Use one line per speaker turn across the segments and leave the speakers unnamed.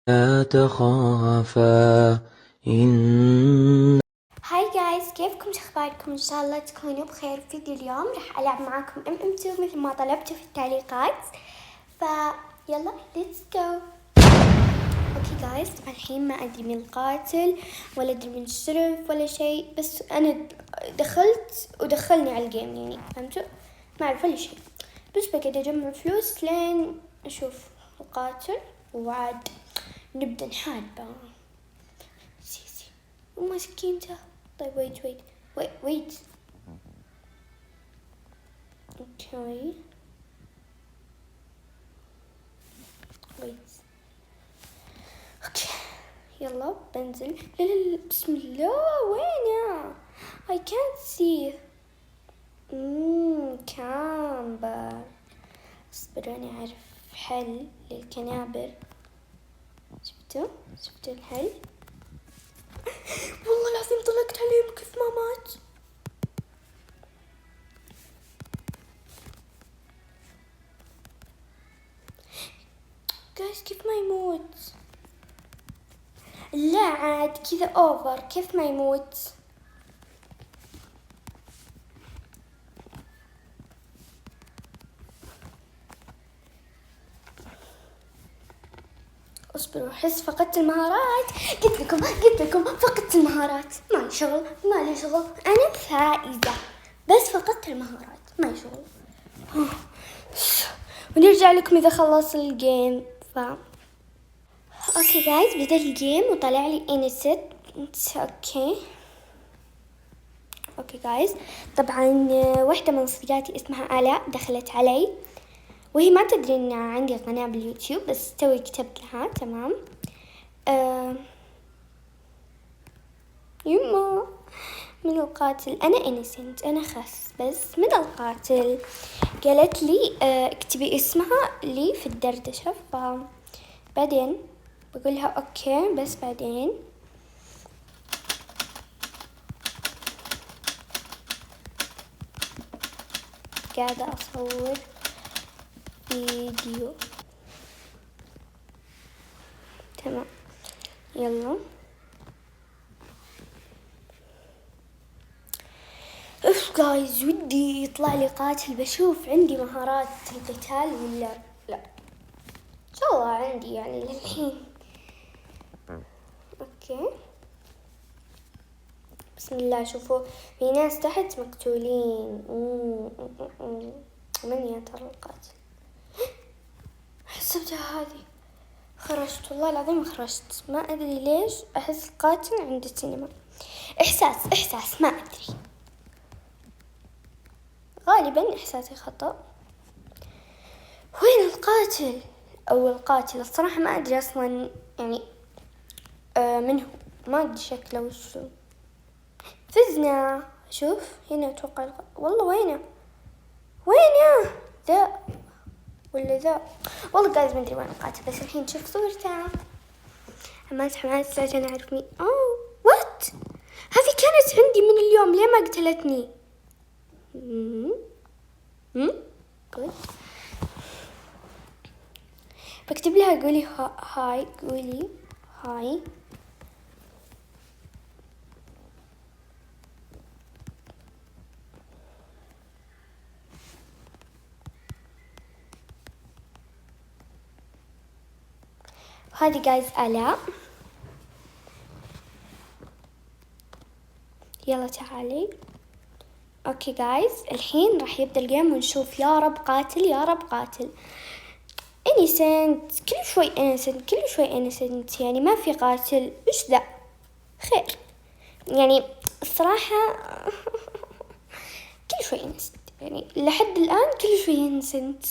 لا تخافا إن
هاي جايز، كيفكم؟ شو اخباركم؟ ان شاء الله تكونوا بخير. فيديو اليوم راح العب معاكم MM2 مثل ما طلبتوا في التعليقات، فيلا ليتس جو. اوكي جايز، طبعا الحين ما ادري من القاتل ولا ادري من الشرف ولا شيء، بس انا دخلت ودخلني على الجيم، يعني فهمتوا؟ ما اعرف ولا شيء، بس بقعد اجمع فلوس لين اشوف القاتل وعاد نبدا نحاربه. سيسي وما سكينته. طيب wait. اوكي wait. اوكي يلا بنزل. لا لا لا، بسم الله، وين؟ I can't see. كامبر. اصبر انا اعرف حل للكنابر. شفتوا الحل؟ والله العظيم طلقت عليهم كيف ما مات. جايز كيف ما يموت؟ لا عاد كذا اوفر، كيف ما يموت؟ اصبروا، احس فقدت المهارات. قلت لكم فقدت المهارات. ما لي شغل، انا فائزة، بس فقدت المهارات، ما لي شغل. ونرجع لكم اذا خلص الجيم. اوكي جايز، بدأ الجيم وطلع لي انست. اوكي جايز، طبعا واحدة من صديقاتي اسمها آلاء دخلت علي، وهي ما تدري ان عندي قناة باليوتيوب، بس توي كتبت لها. تمام. يما، من القاتل؟ انا انسنت، انا خس، بس من القاتل؟ قالت لي اكتبي اسمها لي في الدردشة. بعدين بقولها اوكي، بس بعدين قاعدة اصور فيديو. تمام يلا. اف جايز، ودي يطلع لي قاتل بشوف عندي مهارات القتال ولا لا. ان شاء الله عندي يعني للحين. اوكي بسم الله. شوفوا، في ناس تحت مقتولين. من يا ترى القاتل؟ حسبتها هذه. خرجت، والله العظيم خرجت، ما ادري ليش احس القاتل عند السينما. احساس ما ادري، غالبا احساسي خطأ. وين القاتل او القاتلة؟ الصراحة ما ادري اصلا، يعني من هو؟ ما ادري شكله وشو. فزنا. شوف هنا اتوقع والله وينه ذا ولا ذا؟ والله جايز ما ادري وين القاتل، بس الحين شوف صورته. حماس عشان اعرف مين. وات، هذه كانت عندي من اليوم، ليه ما قتلتني؟ بكتب لها قولي هاي، قولي هاي. هذه جايز آلاء. يلا تعالي. اوكي جايز، الحين راح يبدأ الجيم ونشوف. يا رب قاتل، يا رب قاتل. انسنت، كل شوي انسنت، يعني ما في قاتل. ايش ذا؟ خير يعني الصراحة. كل شوي انسنت، يعني لحد الآن كل شوي انسنت.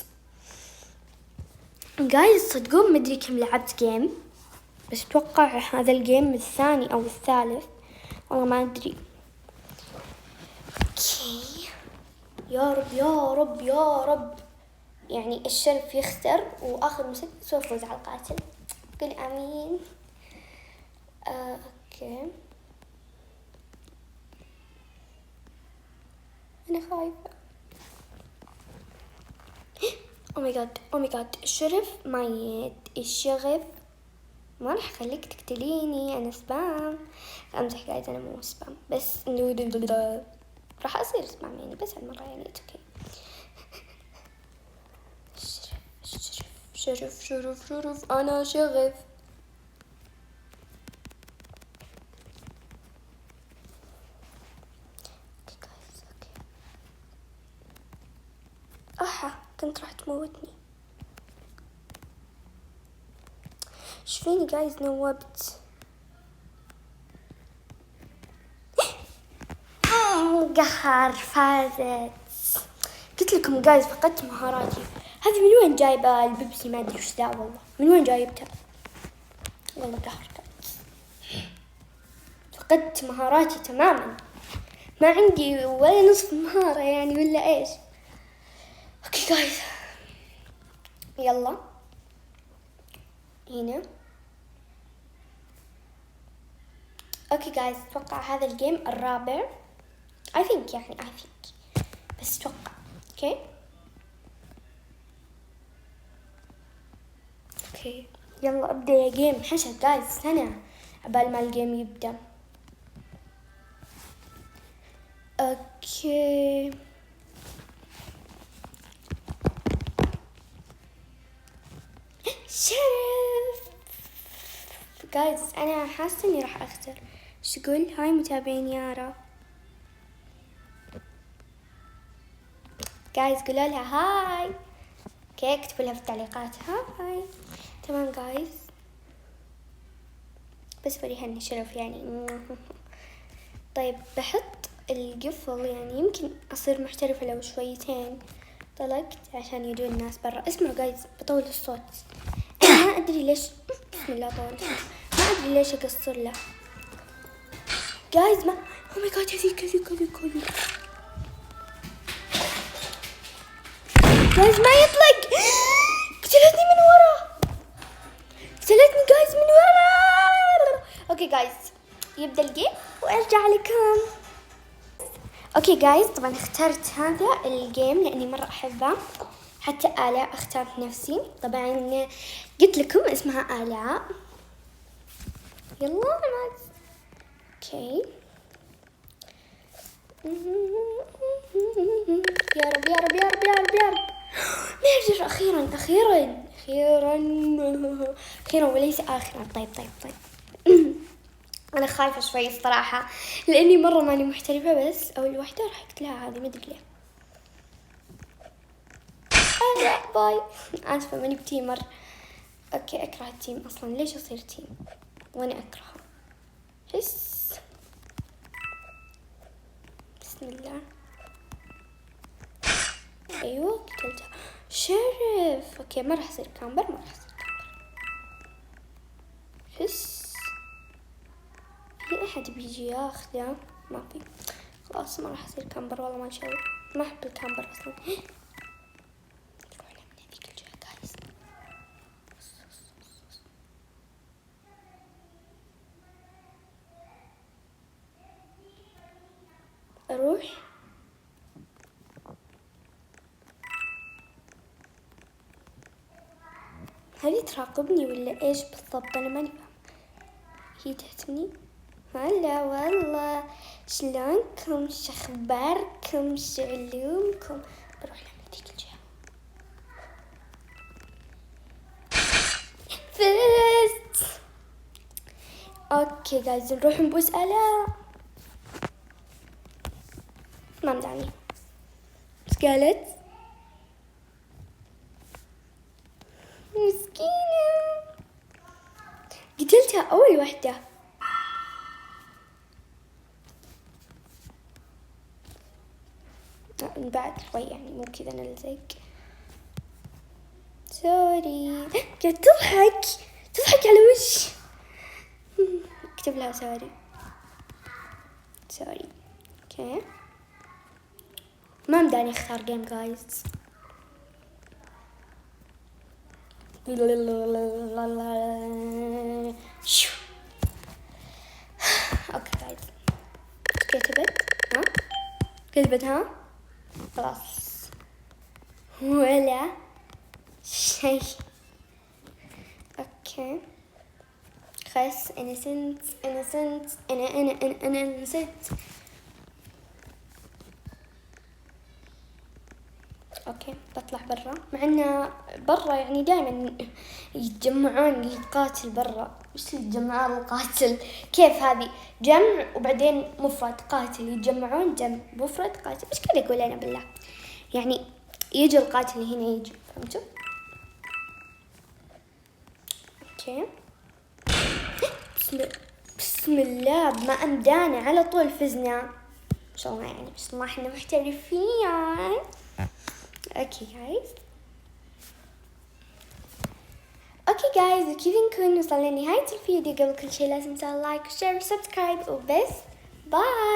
جايز صدقون مدري كم لعبت جيم، بس اتوقع هذا الجيم الثاني او الثالث، والله ما ادري. اوكي يا رب يا رب يا رب، يعني الشرف يخسر واخذ مسدس وافوز على القاتل. قل امين. اوكي انا خايفة. او ماي جاد الشرف ميت. الشغف ما راح اخليك تقتليني، انا سبام. امزح جايز، انا مو سبام، بس راح اصير سبام يعني، بس هالمرة يعني اوكي. شرف انا شغف. اوكي جايز اوكي. احا كنت راح تموتني. ايش فيني جايز نوبت. قهر فازت. قلت لكم جايز فقدت مهاراتي. هذه من وين جايبة البيبسي؟ ما ادري وش ذا والله، من وين جايبتها؟ والله قهر جايز. فقدت مهاراتي تماما، ما عندي ولا نصف مهارة يعني ولا ايش. اوكي جايز يلا هنا. اوكي جايز اتوقع هذا الجيم الرابع I think يعني I think، بس اتوقع. اوكي يلا ابدا يا جيم. حشد جايز سنة عبال ما الجيم يبدا. اوكي شرف جايز، انا حاسه اني راح اخسر. ايش تقول؟ هاي متابعين يارا جايز، قولوا لها هاي. اوكي اكتبوا لها في التعليقات هاي. تمام جايز، بس بريها اني شرف يعني. طيب بحط القفل يعني، يمكن اصير محترفة لو شويتين طلقت عشان يجون الناس برا. اسمعوا جايز بطول الصوت. انا ما ادري ليش بسم الله طول، ما ادري ليش اقصر له جايز. ما او ماي جاد، هذيك جايز ما يطلق. قتلتني من ورا، قتلتني جايز من ورا. اوكي جايز يبدا الجيم وارجع لكم. اوكي جايز طبعا اخترت هذا الجيم لاني مره احبه، حتى آلاء اختارت نفسي. طبعا قلت لكم اسمها آلاء. يلا ناس. اوكي يا رب يا رب يا رب يا رب يا رب. ميرجر اخيرا اخيرا اخيرا اخيرا وليس اخرا. طيب انا خايفه شوي الصراحه لاني مره ماني محترفه، بس اول واحده راح اقتلها هذه، ما ادري ليه. باي. اسفه ماني بتيمر. اوكي اكره التيم اصلا، ليش اصير تيم وانا اكرهه؟ حس بسم الله. ايوه قتلتها شرف. اوكي ما راح اصير كامبر، ما راح اصير كامبر. حس في احد بيجي ياخذه، ما في. خلاص ما راح اصير كامبر والله، ما شاء الله ما احب الكامبر اصلا. اروح هذه تراقبني ولا ايش بالضبط؟ انا ماني فاهمة. هي تهتمني. هلا والله، شلونكم؟ شخباركم؟ شعلومكم؟ بروح لهم هذيك الجهة. فزت. اوكي جايز نروح نبوس آلاء. ما مدعني. ايش قالت؟ مسكينة. قتلتها أول وحدة. بعد شوي يعني، مو كذا نلزق. سوري. قاعد تضحك على وش. اكتب لها سوري. اوكي ما مداني اختار جيم جايز. اوكي جايز كتبت ها خلاص ولا شيء. اوكي خس innocent أنا نسيت. اوكي بطلع برا، مع انه برا يعني دائما يتجمعون للقاتل برا. وش يتجمعون للقاتل؟ كيف هذه جمع وبعدين مفرد قاتل، يتجمعون جمع مفرد قاتل. ايش كذا يقول انا بالله؟ يعني يجي القاتل هنا يجي، فهمتوا؟ اوكي بسم الله بما أمدانا على طول فزنا ما شاء الله، يعني بسم الله احنا محترفين. اوكي جايز وكذا نكون وصلنا لنهاية الفيديو. قبل كل شيء لازم تسوي لايك وشير وسبسكرايب وبس. باي.